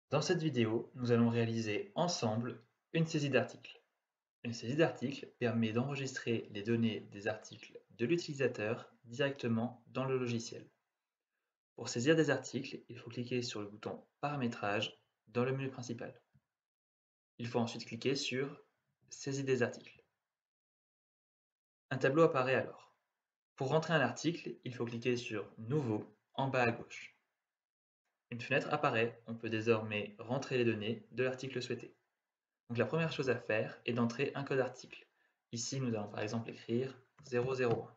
Dans cette vidéo, nous allons réaliser ensemble une saisie d'article. Une saisie d'article permet d'enregistrer les données des articles de l'utilisateur directement dans le logiciel. Pour saisir des articles, il faut cliquer sur le bouton Paramétrage dans le menu principal. Il faut ensuite cliquer sur Saisie des articles. Un tableau apparaît alors. Pour rentrer un article, il faut cliquer sur Nouveau en bas à gauche. Une fenêtre apparaît, on peut désormais rentrer les données de l'article souhaité. Donc la première chose à faire est d'entrer un code article. Ici, nous allons par exemple écrire 001.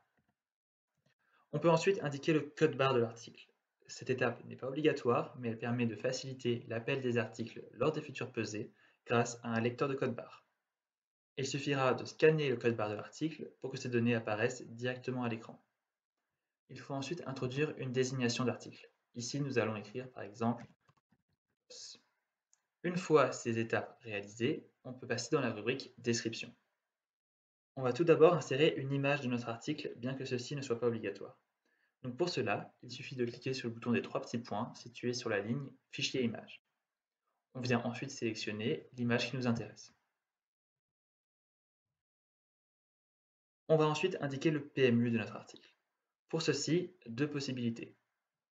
On peut ensuite indiquer le code barre de l'article. Cette étape n'est pas obligatoire, mais elle permet de faciliter l'appel des articles lors des futures pesées grâce à un lecteur de code barre. Il suffira de scanner le code barre de l'article pour que ces données apparaissent directement à l'écran. Il faut ensuite introduire une désignation d'article. Ici, nous allons écrire par exemple POS. Une fois ces étapes réalisées, on peut passer dans la rubrique Description. On va tout d'abord insérer une image de notre article, bien que ceci ne soit pas obligatoire. Donc pour cela, il suffit de cliquer sur le bouton des trois petits points situés sur la ligne Fichier image. On vient ensuite sélectionner l'image qui nous intéresse. On va ensuite indiquer le PMU de notre article. Pour ceci, deux possibilités.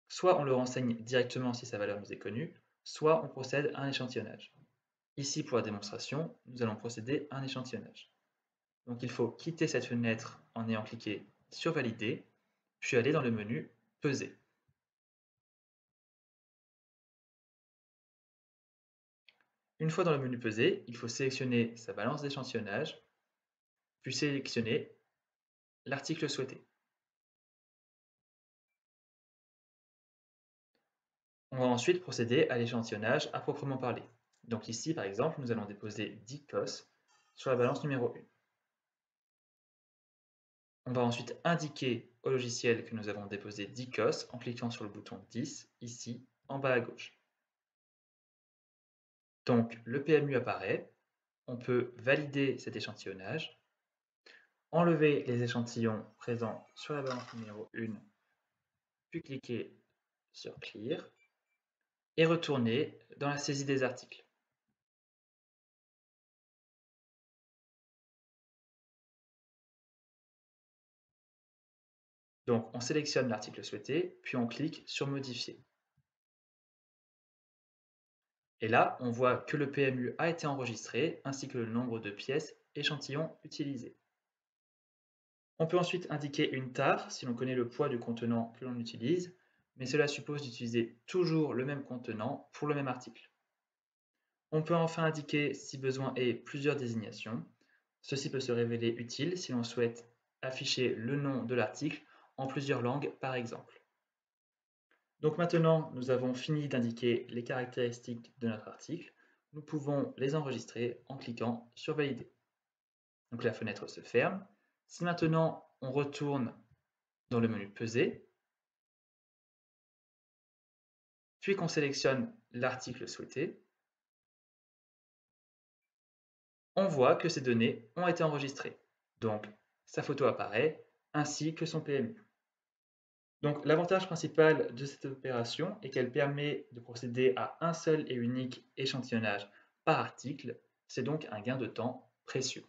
Soit on le renseigne directement si sa valeur nous est connue, soit on procède à un échantillonnage. Ici, pour la démonstration, nous allons procéder à un échantillonnage. Donc il faut quitter cette fenêtre en ayant cliqué sur Valider, puis aller dans le menu Peser. Une fois dans le menu Peser, il faut sélectionner sa balance d'échantillonnage, puis sélectionner l'article souhaité. On va ensuite procéder à l'échantillonnage à proprement parler. Donc ici, par exemple, nous allons déposer 10 COS sur la balance numéro 1. On va ensuite indiquer au logiciel que nous avons déposé 10 COS en cliquant sur le bouton 10, ici, en bas à gauche. Donc le PMU apparaît, on peut valider cet échantillonnage, enlever les échantillons présents sur la balance numéro 1, puis cliquer sur Clear, et retourner dans la saisie des articles. Donc on sélectionne l'article souhaité, puis on clique sur Modifier. Et là, on voit que le PMU a été enregistré, ainsi que le nombre de pièces échantillons utilisées. On peut ensuite indiquer une tare si l'on connaît le poids du contenant que l'on utilise, mais cela suppose d'utiliser toujours le même contenant pour le même article. On peut enfin indiquer, si besoin est, plusieurs désignations. Ceci peut se révéler utile si l'on souhaite afficher le nom de l'article en plusieurs langues par exemple. Donc maintenant, nous avons fini d'indiquer les caractéristiques de notre article. Nous pouvons les enregistrer en cliquant sur Valider. Donc la fenêtre se ferme. Si maintenant on retourne dans le menu Peser, puis qu'on sélectionne l'article souhaité, on voit que ces données ont été enregistrées. Donc sa photo apparaît, ainsi que son PMU. Donc l'avantage principal de cette opération est qu'elle permet de procéder à un seul et unique échantillonnage par article. C'est donc un gain de temps précieux.